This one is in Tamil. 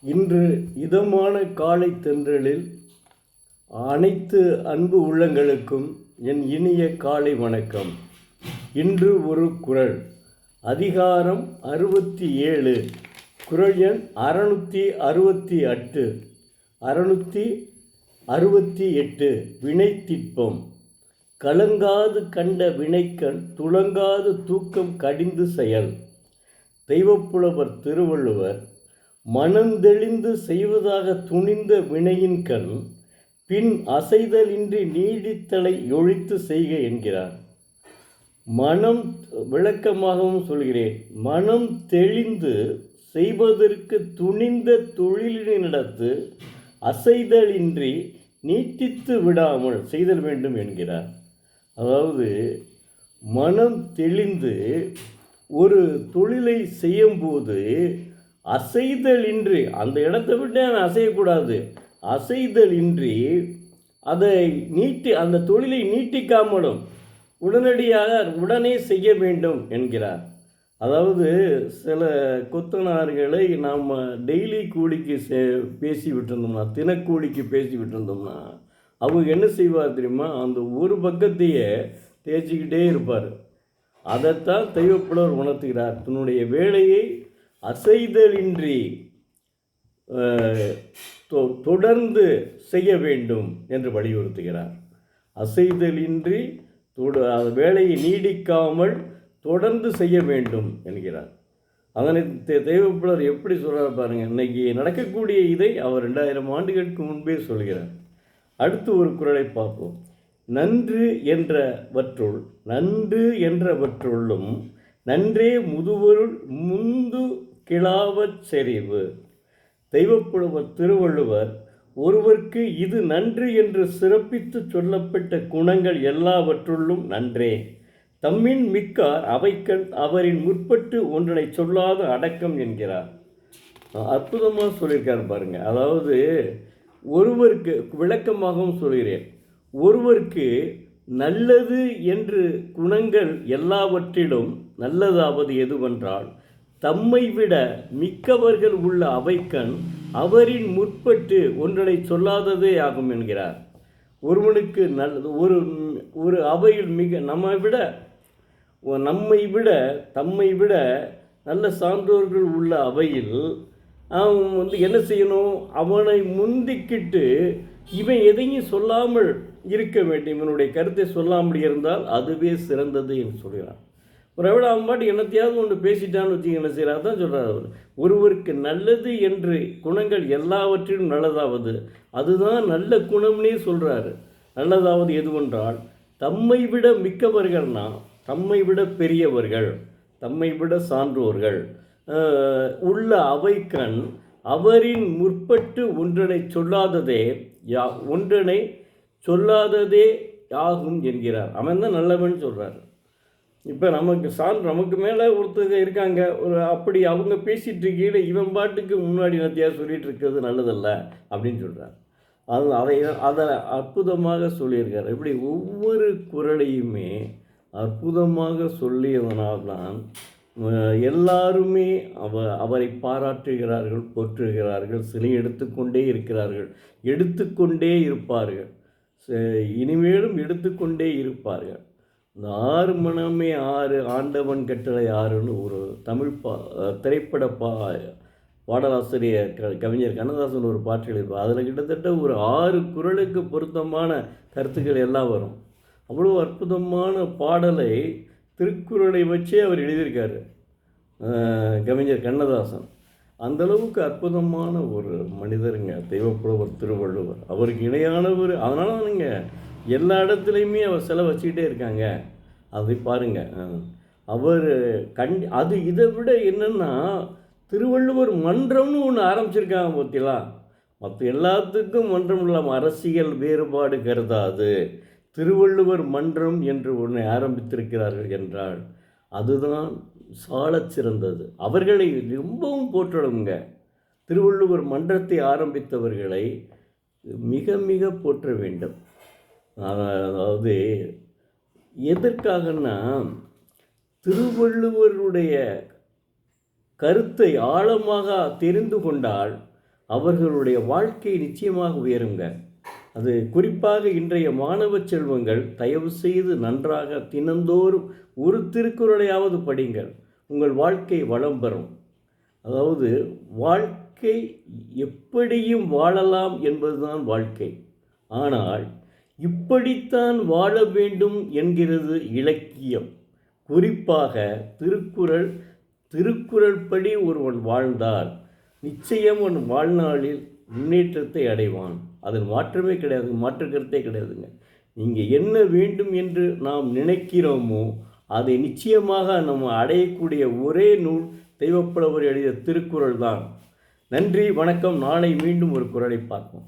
இன்று இதமான காலை தென்றலில் அனைத்து அன்பு உள்ளங்களுக்கும் என் இனிய காலை வணக்கம். இன்று ஒரு குறள், அதிகாரம் 67, குறள் எண் 668 வினைத்திட்பம். கலங்காது கண்ட வினைக்கண் துளங்காது தூக்கம் கடிந்து செயல். தெய்வப்புலவர் திருவள்ளுவர் மனந்தெளிந்து செய்வதாக துணிந்த வினையின் கண் பின் அசைதலின்றி நீடித்தலை ஒழித்து செய்க என்கிறார். மனம் விளக்கமாகவும் சொல்கிறேன். மனம் தெளிந்து செய்வதற்கு துணிந்த தொழிலினிடத்து அசைதலின்றி நீட்டித்து விடாமல் செய்தல் வேண்டும் என்கிறார். அதாவது மனம் தெளிந்து ஒரு தொழிலை செய்யும்போது அசைதலின்றி, அந்த இடத்தை விட்டு அசையக்கூடாது, அசைதலின்றி அதை அந்த தொழிலை நீட்டிக்காமலும் உடனடியாக உடனே செய்ய வேண்டும் என்கிறார். அதாவது சில கொத்தனார்களை நாம் டெய்லி கூலிக்கு பேசி விட்டுருந்தோம்னா, தினக்கூலிக்கு பேசி விட்டுருந்தோம்னா அவங்க என்ன செய்வார் தெரியுமா? அந்த ஒரு பக்கத்தையே தேய்ச்சிக்கிட்டே இருப்பார். அதைத்தான் தெய்வப்புலவர் உணர்த்துகிறார். தன்னுடைய வேலையை அசைதலின்றி தொடர்ந்து செய்ய வேண்டும் என்று வலியுறுத்துகிறார். அசைதலின்றி வேலையை நீடிக்காமல் தொடர்ந்து செய்ய வேண்டும் என்கிறார். அதனை தெய்வப்புலவர் எப்படி சொல்கிறார் பாருங்கள். இன்றைக்கி நடக்கக்கூடிய இதை அவர் 2000 ஆண்டுகளுக்கு முன்பே சொல்கிறார். அடுத்து ஒரு குறளை பார்ப்போம். நன்று என்றவற்றுள்ளும் நன்றே முதுவருள் முந்து கிளாவச் செறிவு. தெய்வப்புலவர் திருவள்ளுவர் ஒருவர்க்கு இது நன்று என்று சிறப்பித்து சொல்லப்பட்ட குணங்கள் எல்லாவற்றுள்ளும் நன்றே. தம்மின் மிக்கார் அவைக்கண் அவரின் முற்பட்டு ஒன்றனை சொல்லாத அடக்கம் என்கிறார். அற்புதமாக சொல்லியிருக்கார் பாருங்க. அதாவது ஒருவருக்கு விளக்கமாகவும் சொல்கிறேன். ஒருவருக்கு நல்லது என்று குணங்கள் எல்லாவற்றிலும் நல்லதாவது எதுவென்றால் தம்மை விட மிக்கவர்கள் உள்ள அவைக்கண் அவரின் முற்பட்டு ஒன்றனை சொல்லாததே ஆகும் என்கிறார். ஒருவனுக்கு ஒரு அவையில் நம்மை விட தம்மை விட நல்ல சான்றோர்கள் உள்ள அவையில் அவன் என்ன செய்யணும்? அவனை முந்திக்கிட்டு இவன் எதையும் சொல்லாமல் இருக்க வேண்டும். இவனுடைய கருத்தை சொல்லாமல் இருந்தால் அதுவே சிறந்தது என்று சொல்கிறான். ஒரு எவ்வளோ அவன் பாட்டு என்னத்தையாவது ஒன்று பேசிட்டான்னு வச்சுக்க என்ன செய்கிறார் தான் சொல்கிறார் அவர். ஒருவருக்கு நல்லது என்று குணங்கள் எல்லாவற்றிலும் நல்லதாவது, அதுதான் நல்ல குணம்னே சொல்கிறாரு. நல்லதாவது எதுவென்றால் தம்மை விட மிக்கவர்கள்னா தம்மை விட பெரியவர்கள், தம்மை விட சான்றோர்கள் உள்ள அவைக்கண் அவரின் முற்பட்டு ஒன்றனை சொல்லாததே ஆகும் என்கிறார். அவன் தான் நல்லவன் சொல்கிறார். இப்போ நமக்கு மேலே ஒருத்தங்க இருக்காங்க, அப்படி அவங்க பேசிகிட்டு இருக்கையில் இவன் பாட்டுக்கு முன்னாடி நத்தியாக சொல்லிகிட்டு இருக்கிறது நல்லதல்ல அப்படின்னு சொல்கிறார். அதை அற்புதமாக சொல்லியிருக்கார். இப்படி ஒவ்வொரு குறளையுமே அற்புதமாக சொல்லியதனால்தான் எல்லாருமே அவரை பாராட்டுகிறார்கள், போற்றுகிறார்கள், சிலை எடுத்துக்கொண்டே இருக்கிறார்கள், எடுத்துக்கொண்டே இருப்பார்கள், இனிமேலும் எடுத்துக்கொண்டே இருப்பார்கள். இந்த 6 மனமே 6 ஆண்டவன் கட்டளை 6ன்னு ஒரு தமிழ் திரைப்பட பாடலாசிரியர் கவிஞர் கண்ணதாசன் ஒரு பாட்டு எழுதியிருப்பார். அதில் கிட்டத்தட்ட ஒரு 6 குறளுக்கு பொருத்தமான கருத்துக்கள் எல்லாம் வரும். அவ்வளோ அற்புதமான பாடலை திருக்குறளை வச்சே அவர் எழுதியிருக்காரு கவிஞர் கண்ணதாசன். அந்தளவுக்கு அற்புதமான ஒரு மனிதருங்க தெய்வப்புலவர் திருவள்ளுவர். அவருக்கு இணையானவர். அதனால தானுங்க எல்லா இடத்துலையுமே அவர் சிலை வச்சுக்கிட்டே இருக்காங்க. அதை பாருங்கள். அவர் அது இதை விட என்னென்னா திருவள்ளுவர் மன்றம்னு ஒன்று ஆரம்பிச்சிருக்காங்க பார்த்தீங்களா? மற்ற எல்லாத்துக்கும் மன்றம் இல்லாமல் அரசியல் வேறுபாடு கருதாது திருவள்ளுவர் மன்றம் என்று ஒன்று ஆரம்பித்திருக்கிறார்கள் என்றால் அதுதான் சாலச் சிறந்தது. அவர்களை ரொம்பவும் போற்றணுங்க. திருவள்ளுவர் மன்றத்தை ஆரம்பித்தவர்களை மிக மிக போற்ற வேண்டும். அதாவது எதற்காகனா திருவள்ளுவருடைய கருத்தை ஆழமாக தெரிந்து கொண்டால் அவர்களுடைய வாழ்க்கை நிச்சயமாக உயருங்க. அது குறிப்பாக இன்றைய மாணவ செல்வங்கள் தயவு செய்து நன்றாக தினந்தோறும் ஒரு திருக்குறளையாவது படிங்கள். உங்கள் வாழ்க்கை வளம் பெறும். அதாவது வாழ்க்கை எப்படியும் வாழலாம் என்பதுதான் வாழ்க்கை. ஆனால் இப்படித்தான் வாழ வேண்டும் என்கிறது இலக்கியம். குறிப்பாக திருக்குறள். திருக்குறள் படி ஒருவன் வாழ்ந்தால் நிச்சயம் அவன் வாழ்நாளில் முன்னேற்றத்தை அடைவான். அதில் மாற்றமே கிடையாது, மாற்று கருத்தே கிடையாதுங்க. நீங்கள் என்ன வேண்டும் என்று நாம் நினைக்கிறோமோ அதை நிச்சயமாக நம்ம அடையக்கூடிய ஒரே நூல் தெய்வப்புலவர் எழுதிய திருக்குறள் தான். நன்றி, வணக்கம். நாளை மீண்டும் ஒரு குறளை பார்ப்போம்.